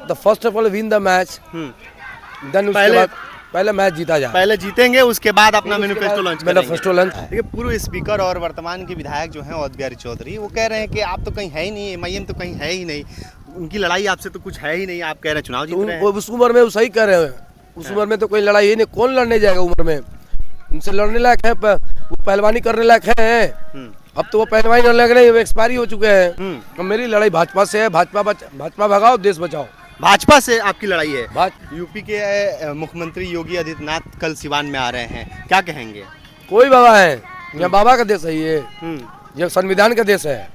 The first of all win the match, then उसके बाद पहले मैच जीता जाए, पहले जीतेंगे उसके बाद अपना मैनिफेस्टो लॉन्च करेंगे। Manifesto launch. देखिए पूर्व स्पीकर और वर्तमान के विधायक जो हैं अवध बिहारी चौधरी, वो कह रहे हैं कि आप तो कहीं है ही नहीं, MIM तो कहीं है ही नहीं, उनकी लड़ाई आपसे तो कुछ है ही नहीं, आप कह रहे हैं चुनाव जीत रहे हैं। उस उम्र में वो सही कह रहे हैं, उस उम्र में तो कोई लड़ाई ही नहीं, कौन लड़ने जाएगा उम्र में, उनसे लड़ने लायक है, वो पहलवानी करने लायक है। अब तो वो पहलवानी करने लायक नहीं, वो एक्सपायरी हो चुके हैं। तो मेरी लड़ाई भाजपा से है, भाजपा भगाओ देश बचाओ। भाजपा से आपकी लड़ाई है। यूपी के मुख्यमंत्री योगी आदित्यनाथ कल सिवान में आ रहे हैं, क्या कहेंगे? कोई बाबा है, यहाँ बाबा का देश है, ये संविधान का देश है,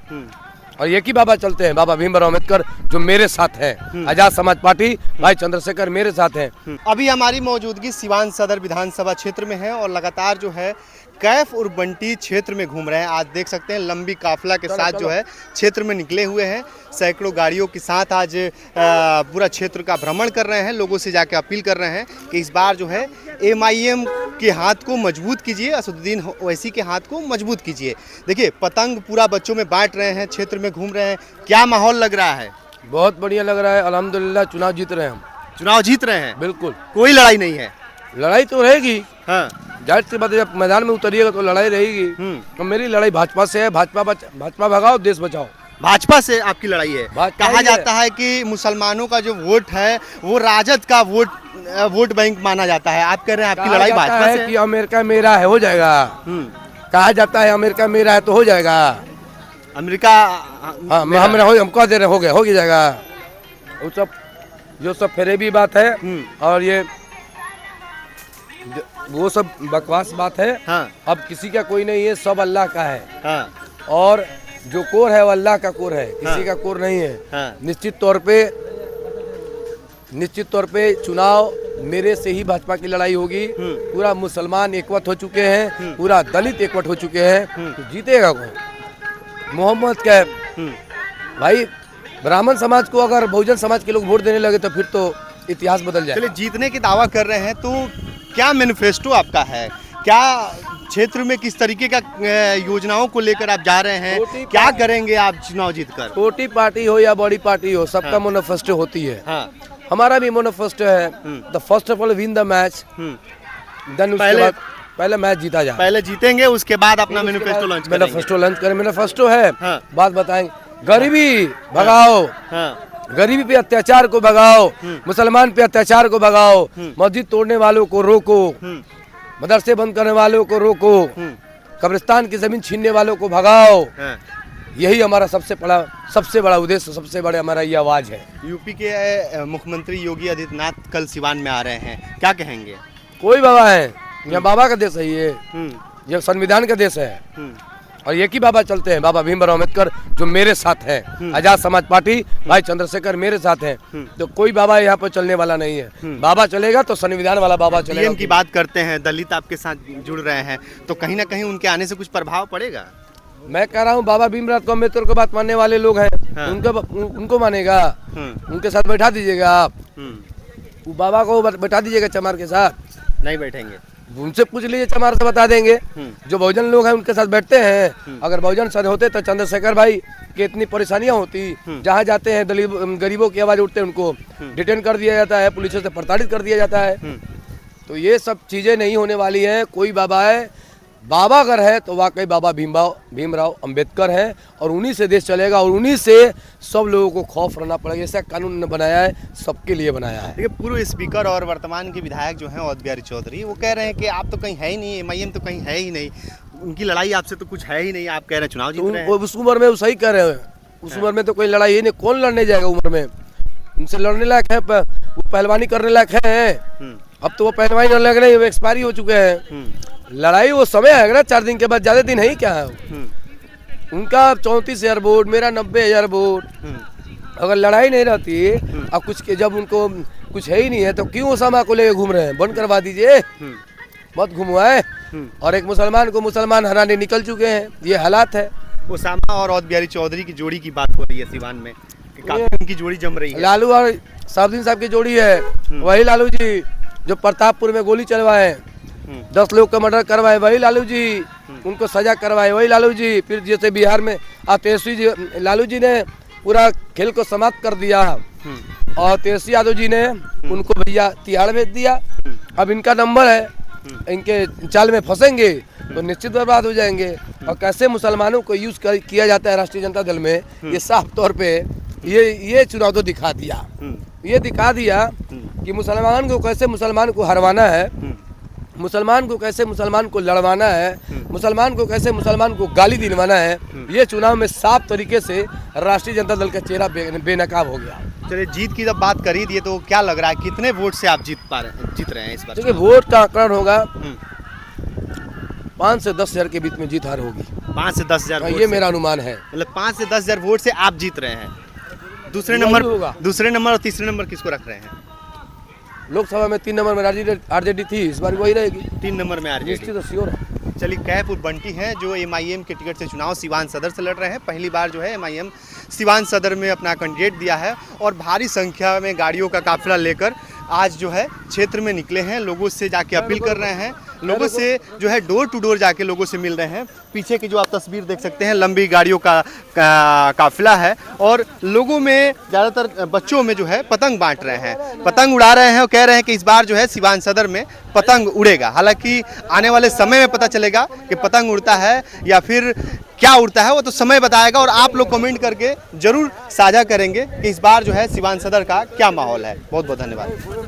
और एक ही बाबा चलते हैं, बाबा भीमराव अम्बेडकर जो मेरे साथ है, आजाद समाज पार्टी भाई चंद्रशेखर मेरे साथ हैं। अभी हमारी मौजूदगी सिवान सदर विधानसभा क्षेत्र में है और लगातार जो है कैफ और बंटी क्षेत्र में घूम रहे हैं। आज देख सकते हैं लंबी काफिला के साथ जो है क्षेत्र में निकले हुए हैं, सैकड़ों गाड़ियों के साथ आज पूरा क्षेत्र का भ्रमण कर रहे हैं, लोगों से जाकर अपील कर रहे हैं कि इस बार जो है MIM के हाथ को मजबूत कीजिए, असदुद्दीन ओवैसी के हाथ को मजबूत कीजिए। देखिए पतंग पूरा बच्चों में बांट रहे हैं, क्षेत्र में घूम रहे हैं, क्या माहौल लग रहा है? बहुत बढ़िया लग रहा है, अल्हम्दुलिल्लाह चुनाव जीत रहे हैं हम। चुनाव जीत रहे हैं, बिल्कुल, कोई लड़ाई नहीं है। लड़ाई तो रहेगी, हाँ, जाहिर सी बात है, जब मैदान में उतरिएगा तो लड़ाई रहेगी। तो मेरी लड़ाई भाजपा से है, भाजपा भगाओ देश बचाओ। भाजपा से आपकी लड़ाई है। कहा जाता है कि मुसलमानों का जो वोट है वो राजद का वोट बैंक माना जाता है, आप कह रहे हैं आपकी लड़ाई भाजपा से है? कि अमेरिका मेरा है, हो जाएगा। कहा जाता है अमेरिका मेरा है तो हो जाएगा, अमेरिका हाँ हम कह दे रहे हो गया, हो जाएगा। वो सब जो सब फेरेबी बात है और ये वो सब बकवास बात है। हाँ। अब किसी का कोई नहीं है, सब अल्लाह का है। हाँ। और जो कोर है वो अल्लाह का कोर है, किसी का कोर नहीं है। हाँ। निश्चित तौर पे चुनाव मेरे से ही भाजपा की लड़ाई होगी। पूरा मुसलमान एकवट हो चुके हैं, पूरा दलित एकवट हो चुके हैं, तो जीतेगा कौन? मोहम्मद क्या भाई, ब्राह्मण समाज को अगर बहुजन समाज के लोग वोट देने लगे तो फिर तो इतिहास बदल जाए। चलिए जीतने की दावा कर रहे हैं, तो क्या मैनिफेस्टो आपका है? क्या क्षेत्र में किस तरीके का योजनाओं को लेकर आप जा रहे हैं? क्या करेंगे आप चुनाव जीतकर? छोटी पार्टी हो या बड़ी पार्टी हो, सबका मैनिफेस्टो होती है। हाँ। हमारा भी मैनिफेस्टो है, the first of all win the match, then उसके बाद पहले मैच जीता जाए, पहले जीतेंगे उसके बाद अपना मैनिफेस्टो लॉन्च करेंगे। मैनिफेस्टो लॉन्च करें, मैनिफेस्टो है। हाँ। बात बताएंगे, गरीबी भगाओ, गरीबी पे अत्याचार को भगाओ, मुसलमान पे अत्याचार को भगाओ, मस्जिद तोड़ने वालों को रोको, मदरसे बंद करने वालों को रोको, कब्रिस्तान की जमीन छीनने वालों को भगाओ। यही हमारा सबसे बड़ा उद्देश्य, सबसे बड़े हमारा ये आवाज है। यूपी के मुख्यमंत्री योगी आदित्यनाथ कल सिवान में आ रहे हैं, क्या कहेंगे? कोई बाबा है, यहाँ बाबा का देश है, ये संविधान का देश है, और एक ही बाबा चलते हैं, बाबा भीमराव अम्बेडकर जो मेरे साथ है, आजाद समाज पार्टी भाई चंद्रशेखर मेरे साथ हैं। तो कोई बाबा यहाँ पर चलने वाला नहीं है। बाबा चलेगा तो संविधान वाला बाबा चलेगा। की बात करते हैं, दलित आपके साथ जुड़ रहे हैं, तो कहीं ना कहीं उनके आने से कुछ प्रभाव पड़ेगा? मैं कह रहा हूँ बाबा भीमराव अम्बेडकर को बात मानने वाले लोग हैं, उनको मानेगा, उनके साथ बैठा दीजिएगा आप, बाबा को बैठा दीजिएगा चमार के साथ। नहीं बैठेंगे, उनसे पूछ लीजिए, चमार से बता देंगे। जो बहुजन लोग हैं उनके साथ बैठते हैं। अगर बहुजन साथ होते तो चंद्रशेखर भाई की इतनी परेशानियां होती। जहाँ जाते हैं गरीबों की आवाज उठते हैं, उनको डिटेन कर दिया जाता है, पुलिस से प्रताड़ित कर दिया जाता है। तो ये सब चीजें नहीं होने वाली है। कोई बाबा है, बाबा अगर है तो वाकई बाबा भीमराव अम्बेडकर है, और उन्हीं से देश चलेगा, और उन्हीं से सब लोगों को खौफ रहना पड़ेगा। ऐसा कानून बनाया है, सबके लिए बनाया है। देखिए पूर्व स्पीकर और वर्तमान के विधायक जो हैं अवध बिहारी चौधरी, वो कह रहे हैं कि आप तो कहीं है ही नहीं, MIM तो कहीं है ही नहीं, उनकी लड़ाई आपसे तो कुछ है ही नहीं, आप कह रहे हैं चुनाव जीत रहे हैं। उस उम्र में वो सही कह रहे हैं, उस उम्र में तो कोई लड़ाई ही नहीं, कौन लड़ने जाएगा उम्र में, उनसे लड़ने लायक है, वो पहलवानी करने लायक है। अब तो वो पहलवानी करने लायक नहीं, वो एक्सपायरी हो चुके हैं। लड़ाई वो समय है ना, 4 दिन के बाद, ज्यादा दिन है ही क्या है। उनका 34,000 वोट, मेरा 90,000 वोट। अगर लड़ाई नहीं रहती अब कुछ के, जब उनको कुछ है ही नहीं है तो क्यों ओसामा को लेके घूम रहे हैं? बंद करवा दीजिए, मत घुमवाए। और एक मुसलमान को मुसलमान हराने निकल चुके हैं, ये हालात है। ओसामा और अवध बिहारी चौधरी की जोड़ी की बात हो रही है सिवान में, काफी उनकी जोड़ी जम रही है। लालू और साबुद्दीन साहब की जोड़ी है, वही लालू जी जो प्रतापपुर में गोली चलवाए, 10 लोग का मर्डर करवाए, वही लालू जी, उनको सजा करवाए वही लालू जी। फिर जैसे बिहार में तेजस्वी जी, लालू जी ने पूरा खेल को समाप्त कर दिया। और तेजस्वी यादव जी ने उनको भैया तिहाड़ भेज दिया। अब इनका नंबर है, इनके चाल में फंसेंगे तो निश्चित बर्बाद हो जाएंगे। और कैसे मुसलमानों को यूज किया जाता है राष्ट्रीय जनता दल में, ये साफ तौर पे ये चुनाव तो दिखा दिया। ये दिखा दिया कि मुसलमान को कैसे मुसलमान को हरवाना है, मुसलमान को कैसे मुसलमान को लड़वाना है, मुसलमान को कैसे मुसलमान को गाली दिलवाना है। ये चुनाव में साफ तरीके से राष्ट्रीय जनता दल का चेहरा बेनकाब हो गया। चलिए, जीत की जब बात करी दिए तो क्या लग रहा है, कितने वोट से आप जीत रहे हैं इस बार? देखिए, वोट का आंकलन होगा 5 से 10 हजार के बीच में जीत हार होगी। 5 से 10 हजार, ये मेरा अनुमान है। मतलब 5 से 10 हजार वोट से आप जीत रहे हैं। दूसरे नंबर और तीसरे नंबर किसको रख रहे हैं? लोकसभा में 3 नंबर में आरजेडी थी, इस बार वही रहेगी। 3 नंबर में आरजेडी, निश्चित श्योर है। चलिए, कैफ उर्फ बंटी हैं जो एमआईएम के टिकट से चुनाव सिवान सदर से लड़ रहे हैं। पहली बार जो है एमआईएम सिवान सदर में अपना कैंडिडेट दिया है और भारी संख्या में गाड़ियों का काफिला लेकर आज जो है क्षेत्र में निकले हैं। लोगों से जाके अपील कर रहे हैं, लोगों से जो है डोर टू डोर जाके लोगों से मिल रहे हैं। पीछे की जो आप तस्वीर देख सकते हैं, लंबी गाड़ियों का काफिला है और लोगों में ज़्यादातर बच्चों में जो है पतंग बांट रहे हैं, पतंग उड़ा रहे हैं और कह रहे हैं कि इस बार जो है सिवान सदर में पतंग उड़ेगा। हालांकि आने वाले समय में पता चलेगा कि पतंग उड़ता है या फिर क्या उड़ता है, वो तो समय बताएगा। और आप लोग कमेंट करके जरूर साझा करेंगे कि इस बार जो है सिवान सदर का क्या माहौल है। बहुत बहुत धन्यवाद।